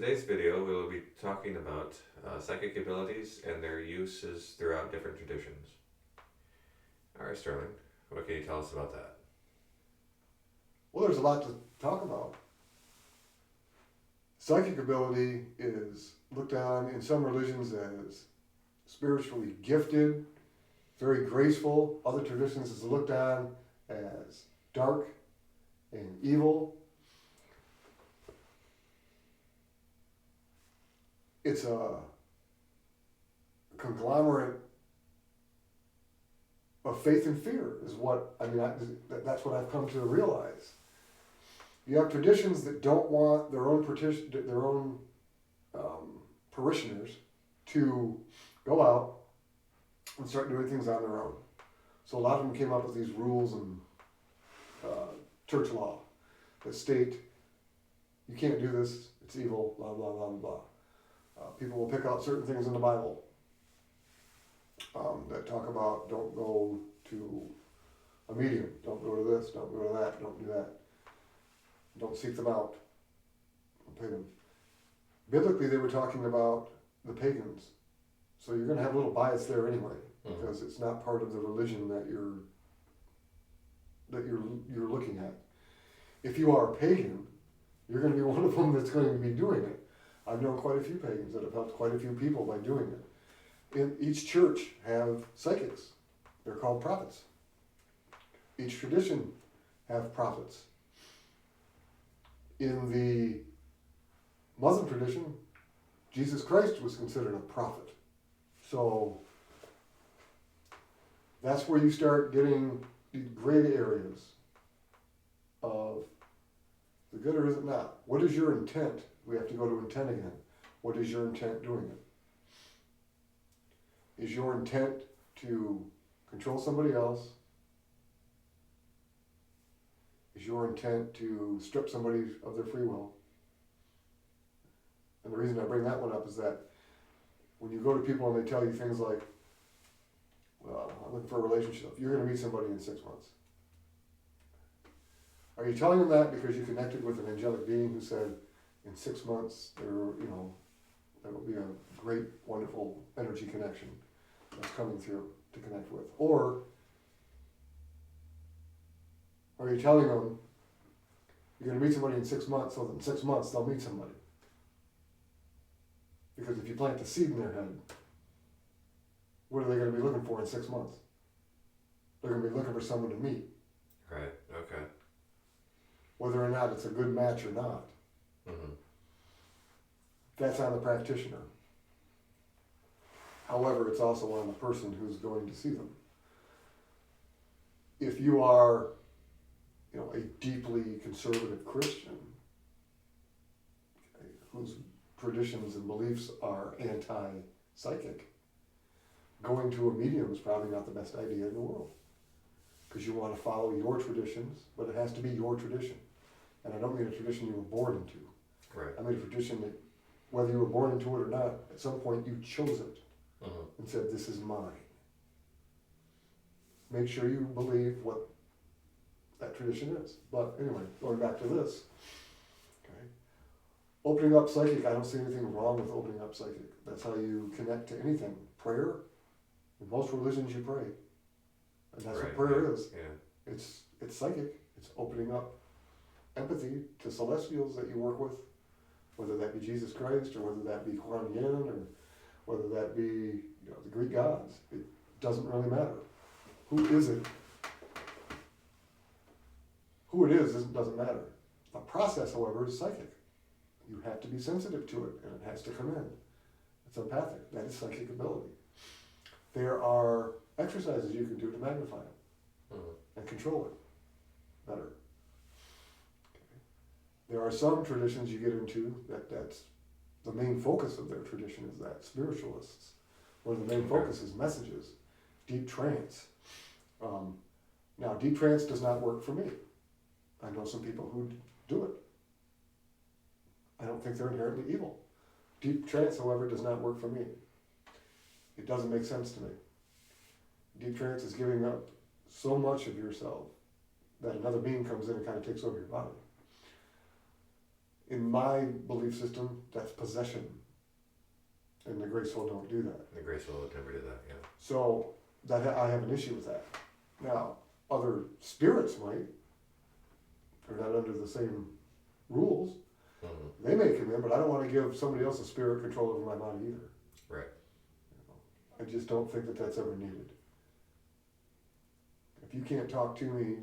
today's video, we will be talking about psychic abilities and their uses throughout different traditions. All right, Sterling, what can you tell us about that? Well, there's a lot to talk about. Psychic ability is looked on in some religions as spiritually gifted, very graceful. Other traditions is looked on as dark and evil. It's a conglomerate of faith and fear is what, that's what I've come to realize. You have traditions that don't want their own parishioners to go out and start doing things on their own. So a lot of them came up with these rules and church law that state you can't do this, it's evil, blah, blah, blah, blah. People will pick out certain things in the Bible that talk about don't go to a medium, don't go to this, don't go to that, don't do that. Don't seek them out. Don't pay them. Biblically, they were talking about the pagans. So you're going to have a little bias there anyway, because it's not part of the religion that you're looking at. If you are a pagan, you're going to be one of them that's going to be doing it. I've known quite a few pagans that have helped quite a few people by doing it. In each church have psychics. They're called prophets. Each tradition have prophets. In the Muslim tradition, Jesus Christ was considered a prophet. So that's where you start getting the gray areas of is it good or is it not? What is your intent? We have to go to intent again. What is your intent doing it? Is your intent to control somebody else? Is your intent to strip somebody of their free will? And the reason I bring that one up is that when you go to people and they tell you things like, well, I'm looking for a relationship, you're going to meet somebody in 6 months. Are you telling them that because you connected with an angelic being who said, in 6 months, there will be a great, wonderful energy connection that's coming through to connect with? Or are you telling them you're going to meet somebody in 6 months, so that in 6 months they'll meet somebody? Because if you plant the seed in their head, what are they going to be looking for in 6 months? They're going to be looking for someone to meet. Right, okay. Whether or not it's a good match or not. Mm-hmm. That's on the practitioner. However, it's also on the person who's going to see them. If you are a deeply conservative Christian, okay, whose traditions and beliefs are anti-psychic, going to a medium is probably not the best idea in the world. Because you want to follow your traditions, but it has to be your tradition. And I don't mean a tradition you were born into. Right. I mean a tradition that, whether you were born into it or not, at some point you chose it and said, this is mine. Make sure you believe what that tradition is. But anyway, going back to this, okay. Opening up psychic, I don't see anything wrong with opening up psychic. That's how you connect to anything. Prayer, in most religions you pray. And that's what prayer is. Yeah. It's psychic. It's opening up empathy to celestials that you work with, whether that be Jesus Christ or whether that be Kuan Yin or whether that be the Greek gods. It doesn't really matter. Who is it? Who it is doesn't matter. The process, however, is psychic. You have to be sensitive to it, and it has to come in. It's empathic. That is psychic ability. There are exercises you can do to magnify it and control it better. Okay. There are some traditions you get into that's the main focus of their tradition is that spiritualists. One of the main focus is messages, deep trance. Now, deep trance does not work for me. I know some people who do it. I don't think they're inherently evil. Deep trance, however, does not work for me. It doesn't make sense to me. Deep trance is giving up so much of yourself that another being comes in and kind of takes over your body. in my belief system, that's possession. And the graceful don't do that. The graceful would never do that, yeah. So that I have an issue with that. Now, other spirits might. They're not under the same rules. Mm-hmm. They may come in, but I don't want to give somebody else a spirit control over my body either. Right. I just don't think that that's ever needed. If you can't talk to me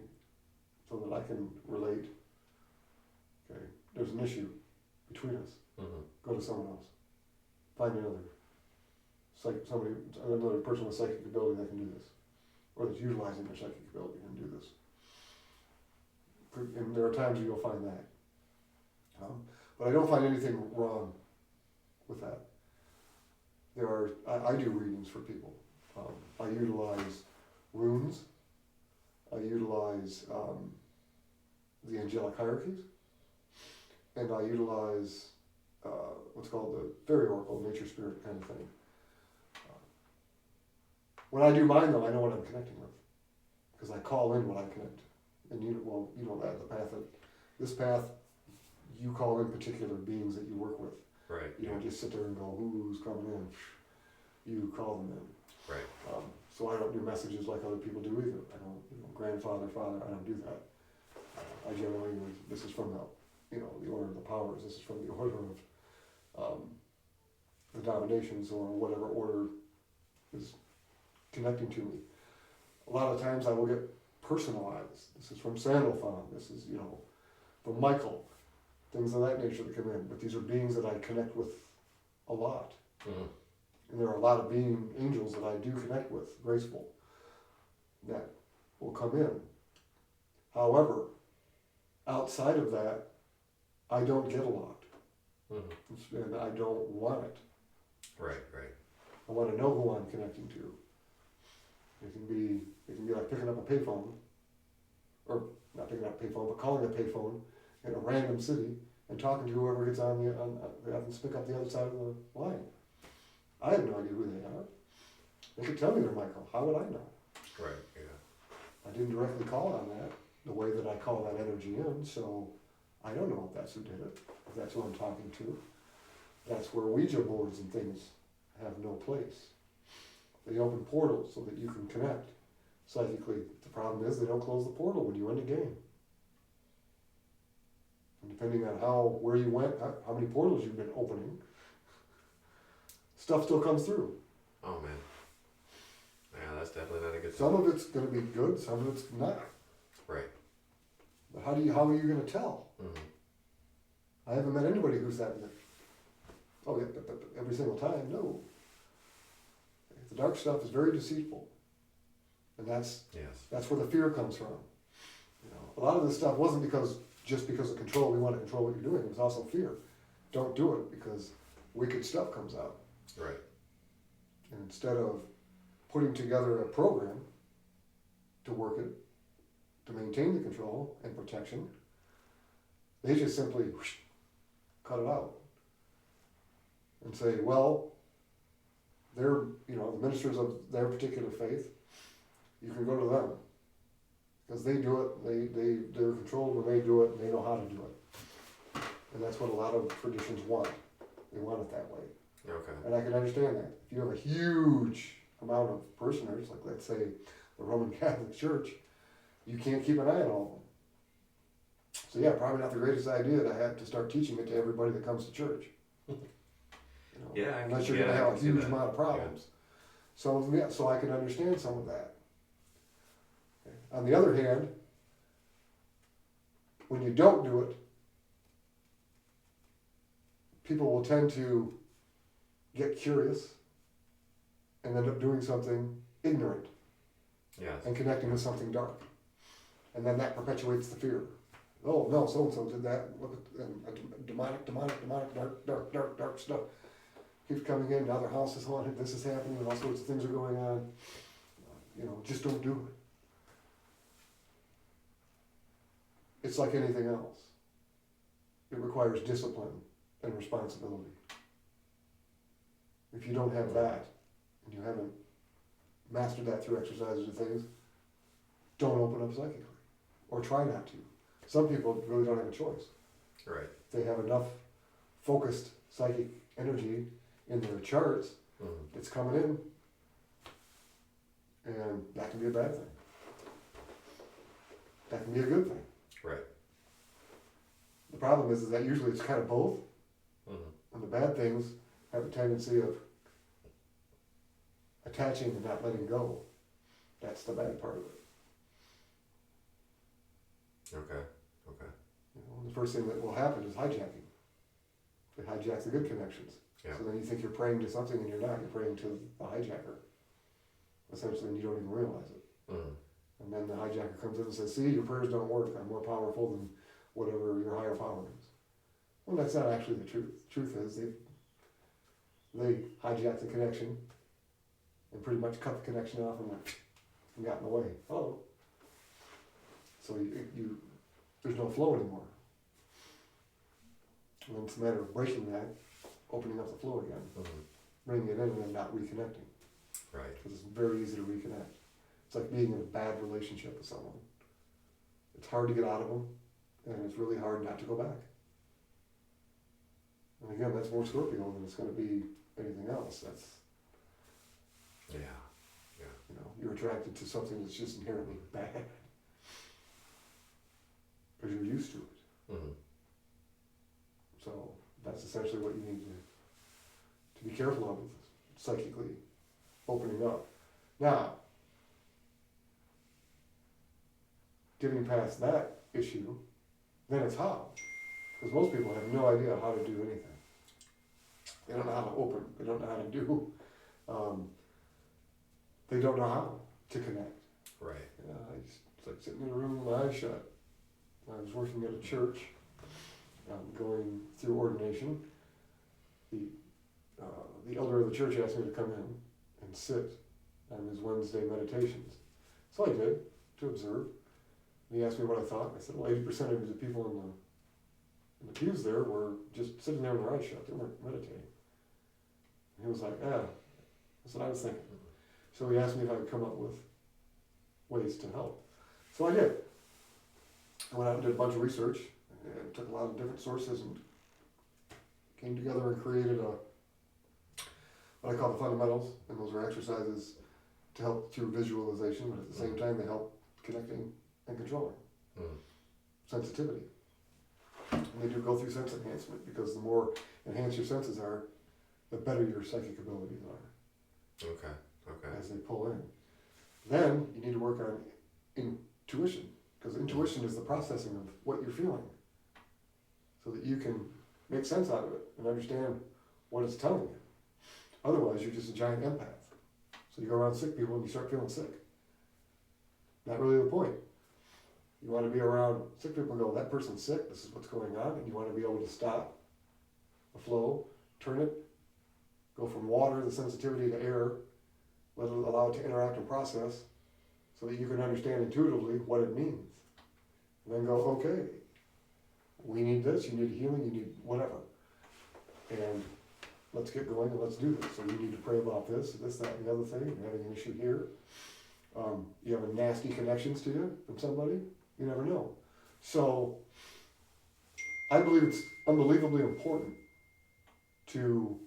so that I can relate, okay, there's an issue between us. Mm-hmm. Go to someone else. Find another person with psychic ability that can do this, or that's utilizing their psychic ability and do this. And there are times you'll find that. But I don't find anything wrong with that. I do readings for people. I utilize runes. I utilize the angelic hierarchies. And I utilize what's called the fairy oracle, nature spirit kind of thing. When I do mine though, I know what I'm connecting with. Because I call in what I connect. And you know that, the path this path, you call in particular beings that you work with. Right. You don't just sit there and go, who's coming in? You call them in. Right. So I don't do messages like other people do either. I don't, grandfather, father, I don't do that. I generally, this is from the order of the powers. This is from the order of the dominations or whatever order is connecting to me. A lot of times I will get personalized. This is from Sandalphon. This is, from Michael. Things of that nature that come in. But these are beings that I connect with a lot. Mm-hmm. And there are a lot of angels that I do connect with, graceful, that will come in. However, outside of that, I don't get a lot. Mm-hmm. And I don't want it. Right. I want to know who I'm connecting to. It can be like picking up a payphone, or not picking up a payphone, but calling a payphone in a random city and talking to whoever gets on they happen to pick up the other side of the line. I have no idea who they are. They could tell me they're Michael. How would I know? Right. Yeah. I didn't directly call on that the way that I call that energy in, so I don't know if that's who did it, if that's who I'm talking to. That's where Ouija boards and things have no place. They open portals so that you can connect psychically. The problem is they don't close the portal when you end a game. And depending on where you went, how many portals you've been opening, stuff still comes through. Oh man. Yeah, that's definitely not a good Some of it's going to be good, some of it's not. Right. But how are you going to tell? Mm-hmm. I haven't met anybody who's that. Oh, yeah, but every single time, no. The dark stuff is very deceitful, and that's where the fear comes from. A lot of this stuff wasn't just because of control. We want to control what you're doing. It was also fear. Don't do it because wicked stuff comes out. Right. And instead of putting together a program to work it, to maintain the control and protection, they just simply cut it out and say, well, they're, the ministers of their particular faith, you can go to them. Because they do it, they're controlled when they do it, and they know how to do it. And that's what a lot of traditions want. They want it that way. Okay. And I can understand that. If you have a huge amount of parishioners, like let's say the Roman Catholic Church, you can't keep an eye on all of them. So yeah, probably not the greatest idea to have to start teaching it to everybody that comes to church. Unless you're going to have a huge amount of problems. Yeah. So I can understand some of that. Okay. On the other hand, when you don't do it, people will tend to get curious and end up doing something ignorant. Yes. And connecting with something dark. And then that perpetuates the fear. Oh no, so-and-so did that. Look at demonic, dark stuff. Keeps coming in, now their house is haunted, this is happening, and all sorts of things are going on. Just don't do it. It's like anything else. It requires discipline and responsibility. If you don't have that, and you haven't mastered that through exercises and things, don't open up psychically. Or try not to. Some people really don't have a choice. Right. If they have enough focused psychic energy in their charts, Mm-hmm. it's coming in, and that can be a bad thing. That can be a good thing. Right. The problem is that usually it's kind of both, Mm-hmm. and the bad things have a tendency of attaching and not letting go. That's the bad part of it. Okay. Okay. You know, the first thing that will happen is hijacking. It hijacks the good connections. Yeah. So then you think you're praying to something and you're not. You're praying to the hijacker. Essentially, and you don't even realize it. Mm-hmm. And then the hijacker comes in and says, see, your prayers don't work. I'm more powerful than whatever your higher power is. Well, that's not actually the truth. The truth is they hijacked the connection and pretty much cut the connection off and got in the way. Oh. So you there's no flow anymore. And then it's a matter of breaking that, opening up the flow again, Mm-hmm. bringing it in and then not reconnecting. Right. Because it's very easy to reconnect. It's like being in a bad relationship with someone. It's hard to get out of them, and it's really hard not to go back. And again, that's more Scorpio than it's going to be anything else. That's, Yeah. you know, you're attracted to something that's just inherently bad. Because you're used to it. Mm-hmm. So that's essentially what you need to be careful of, psychically opening up. Now, getting past that issue, then it's how. Because most people have no idea how to do anything. They don't know how to open. They don't know how to do. They don't know how to connect. Right. It's like sitting in a room with my eyes shut. I was working at a church, going through ordination. The elder of the church asked me to come in and sit on his Wednesday meditations. So I did, to observe. And he asked me what I thought. I said, well, 80% of the people in the pews there were just sitting there with their eyes shut. They weren't meditating. And he was like, that's what I was thinking. So he asked me if I could come up with ways to help. So I did. I went out and did a bunch of research and took a lot of different sources and came together and created what I call the fundamentals. And those are exercises to help through visualization, but at the same time they help connecting and controlling. Mm-hmm. Sensitivity. And they do go through sense enhancement, because the more enhanced your senses are, the better your psychic abilities are. Okay. Okay. As they pull in. Then you need to work on intuition, because intuition is the processing of what you're feeling, so that you can make sense out of it and understand what it's telling you. Otherwise, you're just a giant empath. So you go around sick people and you start feeling sick. Not really the point. You want to be around sick people and go, that person's sick, this is what's going on, and you want to be able to stop the flow, turn it, go from water, the sensitivity, to air, let it allow it to interact and process, so that you can understand intuitively what it means. And then go, okay, we need this, you need healing, you need whatever. And let's get going and let's do this. So you need to pray about this, that, and the other thing. You're having an issue here. You have a nasty connections to you from somebody. You never know. So I believe it's unbelievably important to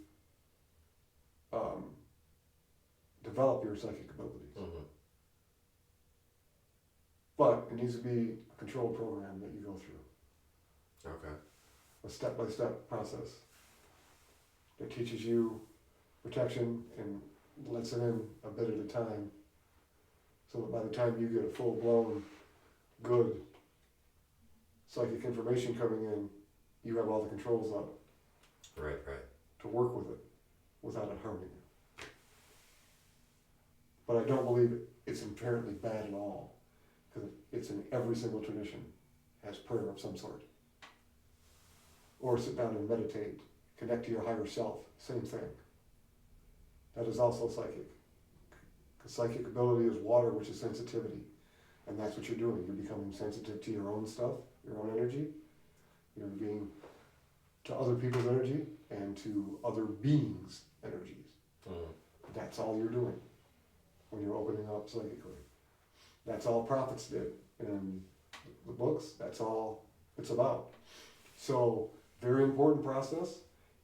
develop your psychic abilities. Mm-hmm. But it needs to be a controlled program that you go through. Okay. A step-by-step process that teaches you protection and lets it in a bit at a time, so that by the time you get a full-blown, good psychic information coming in, you have all the controls on it Right. Right. to work with it without it harming you. But I don't believe it's inherently bad at all, because it's in every single tradition has prayer of some sort. Or sit down and meditate, connect to your higher self, same thing. That is also psychic. Because psychic ability is water, which is sensitivity. And that's what you're doing. You're becoming sensitive to your own stuff, your own energy. You're being to other people's energy and to other beings' energies. Mm-hmm. That's all you're doing when you're opening up psychically. That's all prophets did in the books. That's all it's about. So, very important process.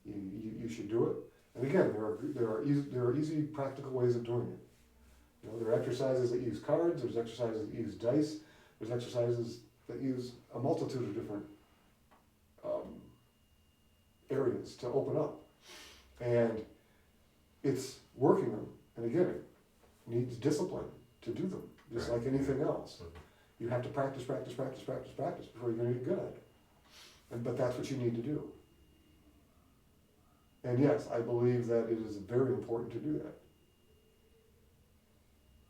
You should do it. And again, there are easy practical ways of doing it. You know, there are exercises that use cards. There's exercises that use dice. There's exercises that use a multitude of different areas to open up, and it's working them. And again, it needs discipline to do them, just Right. like anything else. Mhm. You have to practice before you're going to get good at it. But that's what you need to do. And yes, I believe that it is very important to do that.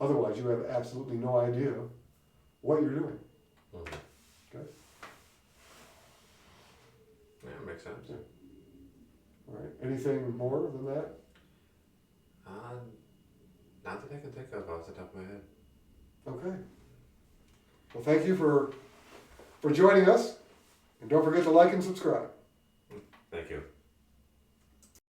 Otherwise, you have absolutely no idea what you're doing. Mhm. Okay. Yeah, makes sense. Yeah. All right. Anything more than that? Not that I can think of off the top of my head. Okay. Well, thank you for joining us, and don't forget to like and subscribe. Thank you.